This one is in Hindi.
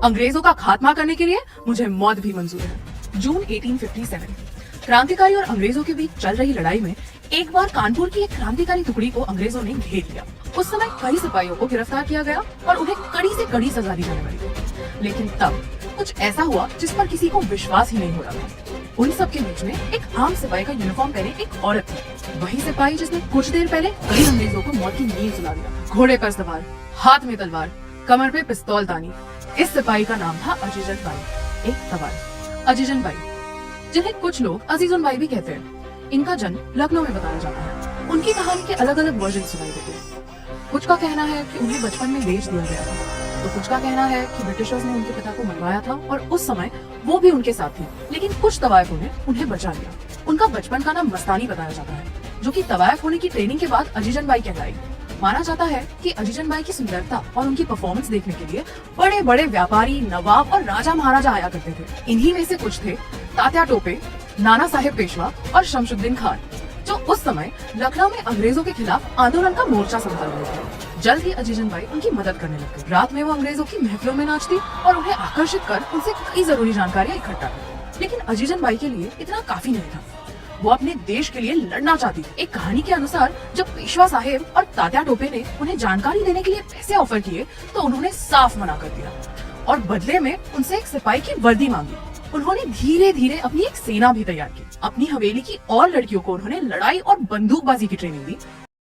अंग्रेजों का खात्मा करने के लिए मुझे मौत भी मंजूर है। जून 1857 क्रांतिकारी और अंग्रेजों के बीच चल रही लड़ाई में एक बार कानपुर की एक क्रांतिकारी टुकड़ी को अंग्रेजों ने घेर लिया। उस समय कई सिपाहियों को गिरफ्तार किया गया और उन्हें कड़ी से कड़ी सजा दी जाने वाली थी। लेकिन तब कुछ ऐसा हुआ जिस पर किसी को विश्वास ही नहीं हो रहा था। उन सब के बीच में एक आम सिपाही का यूनिफॉर्म पहने एक औरत थी, वही सिपाही जिसने कुछ देर पहले कई अंग्रेजों को मौत की नींद सुला दिया। घोड़े पर सवार, हाथ में तलवार, कमर पे पिस्तौल तानी। इस सिपाही का नाम था अजीजन बाई, एक सवार अजीजन बाई, जिन्हें कुछ लोग अजीजुन बाई भी कहते हैं। इनका जन्म लखनऊ में बताया जाता है। उनकी कहानी के अलग अलग वर्जन सुनाई देते हैं। कुछ का कहना है कि उन्हें बचपन में बेच दिया गया था, तो कुछ का कहना है कि ब्रिटिशर्स ने उनके पिता को मरवाया था और उस समय वो भी उनके साथ थी, लेकिन कुछ तवायफों ने उन्हें बचा लिया। उनका बचपन का नाम मस्तानी बताया जाता है, जो कि तवायफ होने की ट्रेनिंग के बाद अजीजन बाई कहलाई। माना जाता है कि अजीजन बाई की सुंदरता और उनकी परफॉर्मेंस देखने के लिए बड़े बड़े व्यापारी, नवाब और राजा महाराजा आया करते थे। इन्हीं में से कुछ थे तात्या टोपे, नाना साहेब पेशवा और शमशुद्दीन खान, जो उस समय लखनऊ में अंग्रेजों के खिलाफ आंदोलन का मोर्चा संभाल रहे थे। जल्द ही अजीजन बाई उनकी मदद करने लग गए। रात में वो अंग्रेजों की महफिलों में नाचती और उन्हें आकर्षित कर उनसे कई जरूरी जानकारियां इकट्ठा करती। लेकिन अजीजन बाई के लिए इतना काफी नहीं था। वो अपने देश के लिए लड़ना चाहती थी। एक कहानी के अनुसार जब पेशवा साहेब और तात्या टोपे ने उन्हें जानकारी देने के लिए पैसे ऑफर किए, तो उन्होंने साफ मना कर दिया और बदले में उनसे एक सिपाही की वर्दी मांगी। उन्होंने धीरे धीरे अपनी एक सेना भी तैयार की। अपनी हवेली की और लड़कियों को उन्होंने लड़ाई और बंदूकबाजी की ट्रेनिंग दी